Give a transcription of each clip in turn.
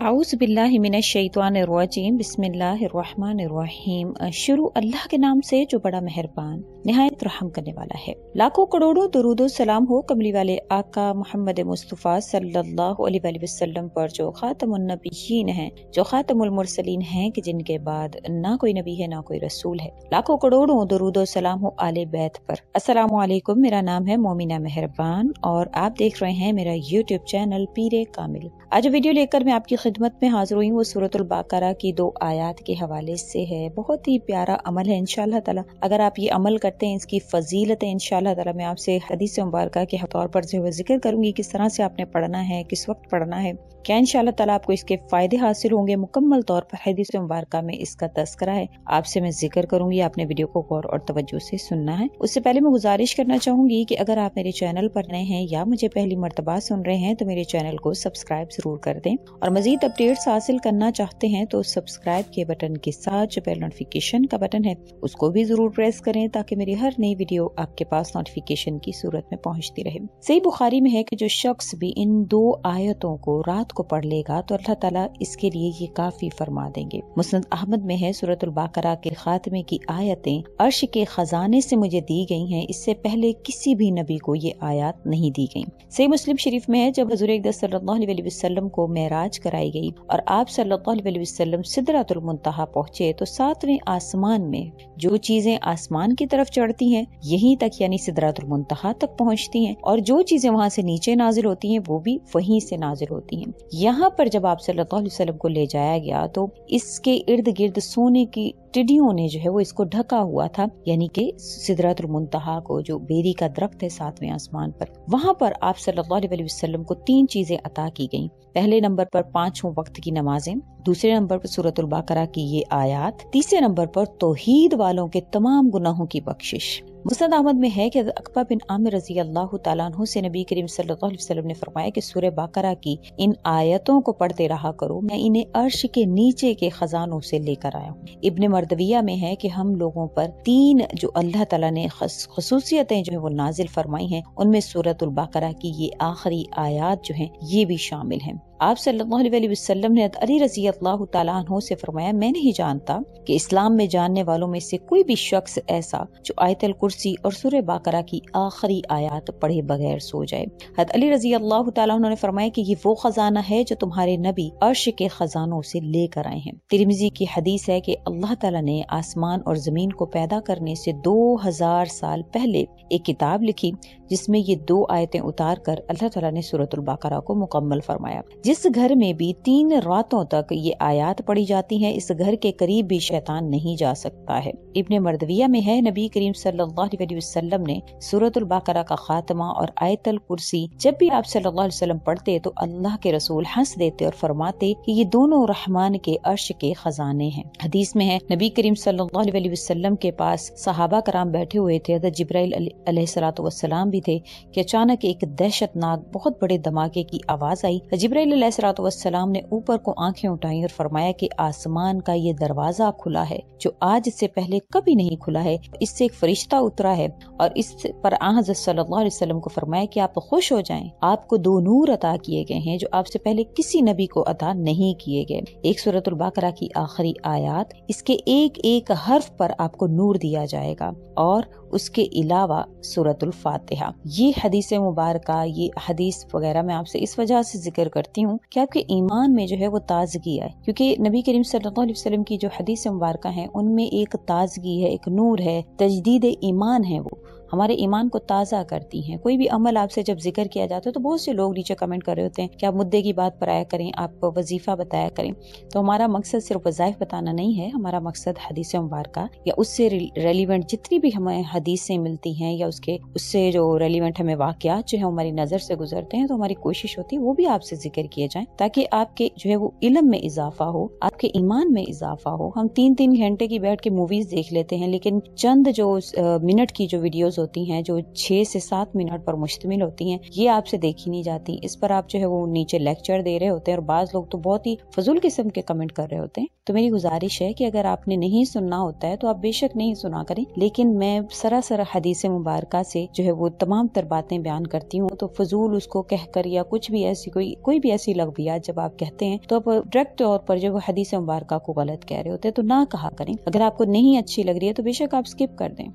आऊज़ बिल्लाहि मिनश शैतानिर रजीम बिस्मिल्लाहिर्रहमानिर्रहीम। शुरू अल्लाह के नाम से जो बड़ा मेहरबान निहायत रहम करने वाला है। लाखों करोड़ों दुरूदो सलाम हो कमली वाले आका मोहम्मद मुस्तफ़ा सल्लल्लाहु अलैहि वसल्लम पर, जो खातमुन नबिय्यीन हैं, जो खातमुल मुरसलीन हैं, कि जिनके बाद ना कोई नबी है ना कोई रसूल है। लाखों करोड़ों दुरूदो सलाम हो आले बैत पर। अस्सलामु अलैकुम। मेरा नाम है मोमिना मेहरबान और आप देख रहे हैं मेरा यूट्यूब चैनल पीरे कामिल। आज वीडियो लेकर मैं आपकी खिदमत में हाजिर हुई। वो सूरतुल बकरा की 2 आयत के हवाले से है। बहुत ही प्यारा अमल है इंशाअल्लाह ताला। अगर आप ये अमल करते हैं, इसकी फजीलत है इंशाअल्लाह ताला। मैं आपसे हदीस मुबारक के तौर पर जो है जिक्र करूंगी, किस तरह से आपने पढ़ना है, किस वक्त पढ़ना है, क्या इंशाअल्लाह ताला आपको इसके फायदे हासिल होंगे। मुकम्मल तौर पर हदीस मुबारक में इसका तज़किरा है, आपसे मैं जिक्र करूंगी। आपने वीडियो को गौर और तवज्जो से सुनना है। उससे पहले मैं गुजारिश करना चाहूंगी कि अगर आप मेरे चैनल पर नए हैं या मुझे पहली मर्तबा सुन रहे हैं तो मेरे चैनल को सब्सक्राइब जरूर कर दें, और मजीद अपडेट्स हासिल करना चाहते हैं तो सब्सक्राइब के बटन के साथ जो बेल नोटिफिकेशन का बटन है उसको भी जरूर प्रेस करें, ताकि मेरी हर नई वीडियो आपके पास नोटिफिकेशन की सूरत में पहुंचती रहे। सही बुखारी में है कि जो शख्स भी इन 2 आयतों को रात को पढ़ लेगा तो अल्लाह ताला इसके लिए ये काफी फरमा देंगे। मुस्नद अहमद में है सूरतुल बकरा के खात्मे की आयतें अर्श के खजाने से मुझे दी गई हैं, इससे पहले किसी भी नबी को ये आयत नहीं दी गई। सही मुस्लिम शरीफ में है जब हुजूर अक़दस सल्लल्लाहु अलैहि वसल्लम को मेराज कराई गई और आप सल्लल्लाहु अलैहि वसल्लम सिदरतुल मुंतहा पहुंचे तो 7वें आसमान में जो चीजें आसमान की तरफ चढ़ती हैं यहीं तक यानी सिदरतुल मुंतहा तक पहुंचती हैं, और जो चीजें वहां से नीचे नाजिल होती हैं वो भी वहीं से नाजिल होती हैं। यहाँ पर जब आप सल्लल्लाहु अलैहि वसल्लम को ले जाया गया तो इसके इर्द गिर्द सोने की टिड्डियों ने जो है वो इसको ढका हुआ था, यानी कि सिदरतुल मुंतहा को, जो बेरी का दरख्त है 7वें आसमान पर, वहां पर आप सल्लल्लाहु अलैहि वसल्लम को 3 चीजें अता की गईं। पहले नंबर पर 5 वक्त की नमाजें, दूसरे नंबर पर सूरतुल बकरा की ये आयत, तीसरे नंबर पर तौहीद वालों के तमाम गुनाहों की बख्शिश। मुस्नद अहमद में है कि अक़बा बिन आमिर रज़ी अल्लाह तआला अन्हु से नबी करीम सल्लल्लाहु अलैहि वसल्लम ने फरमाया कि सूरह बकरा की इन आयतों को पढ़ते रहा करो, मैं इन्हें अर्श के नीचे के खजानों से लेकर आया हूँ। इब्ने मर्दविया में है कि हम लोगों पर 3 जो अल्लाह ताला ने खसूसियतें जो है वो नाजिल फरमाई हैं, उनमें सूरतुल बकरा की ये आखिरी आयत जो है ये भी शामिल है। आप सल्लल्लाहु अलैहि वसल्लम ने अली रज़ी अल्लाह तआला अन्हु से फरमाया, मैं नहीं जानता कि इस्लाम में जानने वालों में से कोई भी शख्स ऐसा जो आयतुल कुर्सी और सूरह बकरा की आखिरी आयत पढ़े बगैर सो जाए। अली रज़ी अल्लाह तआला अन्हु ने फरमाया कि ये वो खजाना है जो तुम्हारे नबी अर्श के खजानों से लेकर आए हैं। तिरमिज़ी की हदीस है कि अल्लाह ताला ने आसमान और जमीन को पैदा करने से 2000 साल पहले एक किताब लिखी जिसमें ये 2 आयतें उतार कर अल्लाह ताला ने सूरतुल बकरा को मुकम्मल फरमाया। जिस घर में भी 3 रातों तक ये आयत पढ़ी जाती हैं, इस घर के करीब भी शैतान नहीं जा सकता है। इब्ने मर्दविया में है नबी करीम सल्लल्लाहु अलैहि वसल्लम ने सूरतुल बकरा का खात्मा और आयतुल कुर्सी जब भी आप सल्लल्लाहु अलैहि वसल्लम पढ़ते तो अल्लाह के रसूल हंस देते और फरमाते कि ये दोनों रहमान के अर्श के खजाने हैं। हदीस में है नबी करीम सल्लल्लाहु अलैहि वसल्लम के पास सहाबा कराम बैठे हुए थे, हज़रत जिब्राइल अलैहिस्सलातु वस्सलाम भी थे कि अचानक एक दहशतनाक बहुत बड़े धमाके की आवाज आई। जिब्राइल अलैहिस्सलातु वस्सलाम ने ऊपर को आंखें उठाई और फरमाया कि आसमान का ये दरवाजा खुला है जो आज से पहले कभी नहीं खुला है। इससे एक फरिश्ता उतरा है और इस पर हज़रत सल्लल्लाहु अलैहि वसल्लम को फरमाया कि आप खुश हो जाएं, आपको 2 नूर अता किए गए हैं जो आपसे पहले किसी नबी को अता नहीं किए गए। एक सूरतुल बकरा की आखिरी आयत, इसके एक हर्फ पर आपको नूर दिया जाएगा, और उसके अलावा सूरतुल फातिहा। ये हदीस मुबारक, ये हदीस वगैरह मैं आपसे इस वजह से जिक्र करती हूँ कि आपके ईमान में जो है वो ताजगी आए, क्योंकि नबी करीम सल्लल्लाहु अलैहि वसल्लम की जो हदीस मुबारक हैं उनमें एक ताजगी है, एक नूर है, तजदीद ईमान है, वो हमारे ईमान को ताज़ा करती हैं। कोई भी अमल आपसे जब जिक्र किया जाता है तो बहुत से लोग नीचे कमेंट कर रहे होते हैं कि आप मुद्दे की बात पर आया करें, आप वजीफा बताया करें। तो हमारा मकसद सिर्फ वज़ाइफ बताना नहीं है, हमारा मकसद हदीस मुबारक या उससे रेलिवेंट जितनी भी हमें हदीसें मिलती हैं या उससे जो रेलिवेंट हमें वाक़यात जो है हमारी नज़र से गुजरते हैं, तो हमारी कोशिश होती है वो भी आपसे जिक्र किए जाएं, ताकि आपके जो है वो इल्म में इजाफा हो, आपके ईमान में इजाफा हो। हम 3-3 घंटे की बैठ के मूवीज देख लेते हैं, लेकिन चंद जो मिनट की जो वीडियोज ہوتی ہیں جو 6 سے 7 منٹ پر مشتمل ہوتی ہیں، یہ آپ سے دیکھی نہیں جاتی. اس پر آپ جو ہے وہ نیچے لیکچر دے رہے ہوتے ہیں اور بعض لوگ تو بہت ہی فضول قسم کے کمنٹ کر رہے ہوتے ہیں. تو میری گزارش ہے کہ اگر آپ نے نہیں سننا ہوتا ہے تو آپ بے شک نہیں سنا کریں، لیکن میں سراسر حدیث مبارکہ سے جو ہے وہ تمام تر باتیں بیان کرتی ہوں. تو فضول اس کو کہہ کر یا کچھ بھی ایسی کوئی بھی ایسی لغویات جب آپ کہتے ہیں تو آپ ڈائریکٹ طور پر جو وہ حدیث مبارکہ کو غلط کہہ رہے ہوتے ہیں، تو نہ کہا کریں. اگر آپ کو نہیں اچھی لگ رہی ہے تو بے شک آپ اسکپ کر دیں.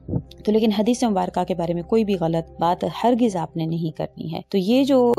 تو لیکن حدیث مبارکہ کے بارے میں کوئی بھی غلط بات ہرگز آپ نے نہیں کرنی ہے. تو یہ جو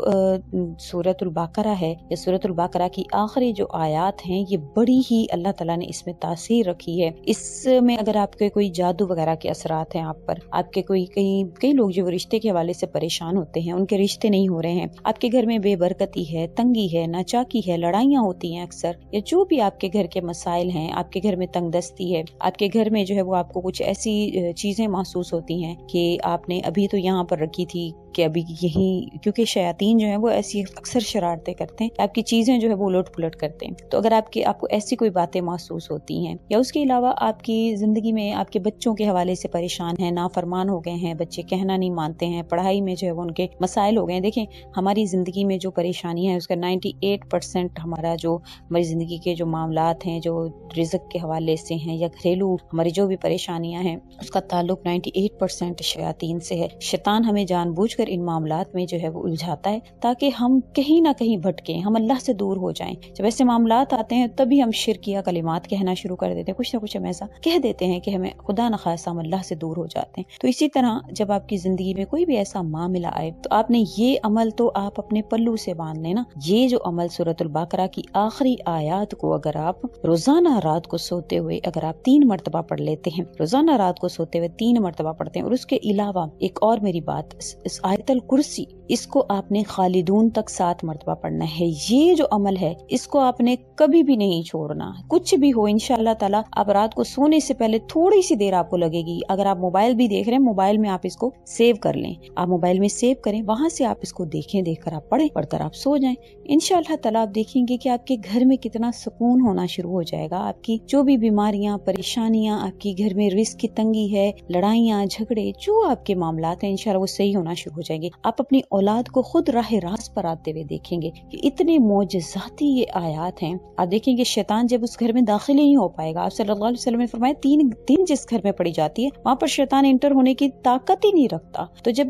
سورۃ البقرہ ہے، یہ سورۃ البقرہ کی آخری جو آیات ہیں، یہ بڑی ہی اللہ تعالیٰ نے اس میں تاثیر رکھی ہے. اس میں اگر آپ کے کوئی جادو وغیرہ کے اثرات ہیں آپ پر، آپ کے کئی لوگ جو رشتے کے حوالے سے پریشان ہوتے ہیں، ان کے رشتے نہیں ہو رہے ہیں، آپ کے گھر میں بے برکتی ہے، تنگی ہے، ناچاکی ہے، لڑائیاں ہوتی ہیں اکثر، یا جو بھی آپ کے گھر کے مسائل ہیں، آپ کے گھر میں تنگ دستی ہے، آپ کے گھر میں جو ہے وہ آپ کو کچھ ایسی چیزیں محسوس ہوتی ہیں کہ آپ نے ابھی تو یہاں پر رکھی تھی کہ ابھی یہی، کیونکہ شیاطین جو ہیں وہ ایسی اکثر شرارتیں کرتے ہیں، آپ کی چیزیں جو ہے وہ الٹ پلٹ کرتے ہیں. تو اگر آپ کو ایسی کوئی باتیں محسوس ہوتی ہیں، یا اس کے علاوہ آپ کی زندگی میں آپ کے بچوں کے حوالے سے پریشان ہیں، نافرمان ہو گئے ہیں، بچے کہنا نہیں مانتے ہیں، پڑھائی میں جو ہے وہ ان کے مسائل ہو گئے ہیں. دیکھیں ہماری زندگی میں جو پریشانیاں ہیں اس کا 98% ہماری زندگی کے جو معاملات ہیں، جو رزق کے حوالے سے ہیں یا گھریلو ہماری جو بھی پریشانیاں ہیں، اس کا تعلق 98% شیاطین سے ہے. شیطان ہمیں جان بوجھ کر ان معاملات میں جو ہے وہ الجھاتا ہے تاکہ ہم کہیں نہ کہیں بھٹکیں، ہم اللہ سے دور ہو جائیں. جب ایسے معاملات آتے ہیں تبھی ہم شرکیہ کلمات کہنا شروع کر دیتے ہیں، کچھ نہ کچھ ہم ایسا کہہ دیتے ہیں کہ ہمیں خدا نخواستہ ہم اللہ سے دور ہو جاتے ہیں. تو اسی طرح جب آپ کی زندگی میں کوئی بھی ایسا معاملہ آئے تو آپ نے یہ عمل تو آپ اپنے پلو سے باندھ لینا. یہ جو عمل سورۃ البقرہ کی آخری آیات کو اگر آپ روزانہ رات کو سوتے ہوئے اگر آپ 3 مرتبہ پڑھ لیتے ہیں، روزانہ رات کو سوتے ہوئے 3 مرتبہ پڑھتے ہیں، اور اس کے علاوہ ایک اور میری بات، اس آیت الکرسی اس کو آپ نے خالدون تک 7 مرتبہ پڑھنا ہے. یہ جو عمل ہے اس کو آپ نے کبھی بھی نہیں چھوڑنا، کچھ بھی ہو انشاءاللہ تعالی. آپ رات کو سونے سے پہلے تھوڑی سی دیر آپ کو لگے گی، اگر آپ موبائل بھی دیکھ رہے ہیں، موبائل میں آپ اس کو سیو کر لیں، آپ موبائل میں سیو کریں، وہاں سے آپ اس کو دیکھیں، دیکھ کر آپ پڑھ کر آپ سو جائیں. انشاءاللہ تعالی آپ دیکھیں گے کہ آپ کے گھر میں کتنا سکون ہونا شروع ہو جائے گا. آپ کی جو بھی بیماریاں، پریشانیاں، آپ کی گھر میں رزق کی تنگی ہے، لڑائیاں، جھگڑے، جو آپ کے معاملات ہیں، انشاءاللہ وہ صحیح ہونا شروع ہو جائیں گے. آپ اپنی اولاد کو خود راہ راست پر آتے ہوئے دیکھیں گے کہ اتنے معجزاتی یہ آیات ہیں. آپ دیکھیں گے شیطان جب اس گھر میں داخل نہیں ہو پائے گا. آپ صلی اللہ علیہ وسلم نے فرمایا 3 دن جس گھر میں پڑی جاتی ہے وہاں پر شیطان انٹر ہونے کی طاقت ہی نہیں رکھتا. تو جب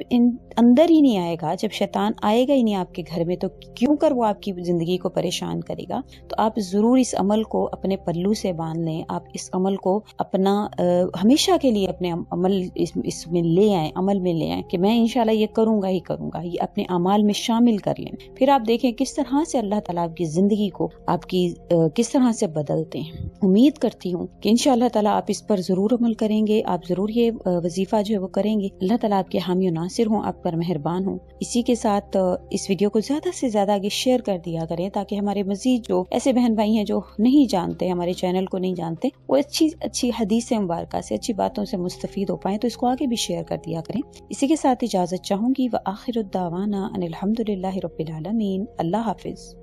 اندر ہی نہیں آئے گا، جب شیطان آئے گا ہی نہیں آپ کے گھر میں، تو کیوں کر وہ آپ کی زندگی کو پریشان کرے گا. تو آپ ضرور اس عمل کو اپنے پلو سے باندھ لیں. آپ اس عمل کو اپنا ہمیشہ کے لیے اپنے عمل اس میں لے آئیں، عمل میں لے آئیں کہ میں انشاءاللہ یہ کروں گا ہی کروں گا. یہ اپنے اعمال میں شامل کر لیں. پھر آپ دیکھیں کس طرح سے اللہ تعالیٰ آپ کی زندگی کو آپ کی کس طرح سے بدلتے ہیں. امید کرتی ہوں کہ انشاءاللہ تعالیٰ آپ اس پر ضرور عمل کریں گے. آپ ضرور یہ وظیفہ جو ہے وہ کریں گے. اللہ تعالیٰ آپ کے حامی و ناصر ہوں، آپ پر مہربان ہوں. اسی کے ساتھ اس ویڈیو کو زیادہ سے زیادہ آگے شیئر کر دیا کریں تاکہ ہمارے مزید جو ایسے بہن بھائی ہیں جو نہیں جانتے، ہمارے چینل کو نہیں جانتے، وہ اچھی حدیث مبارکہ سے، اچھی باتوں سے مستفید ہو پائیں. تو اس کو آگے بھی شیئر کر دیا کریں. اسی کے ساتھ اجازت چاہوں گی. وآخر الدعوانا ان الحمد للہ رب العالمین. اللہ حافظ.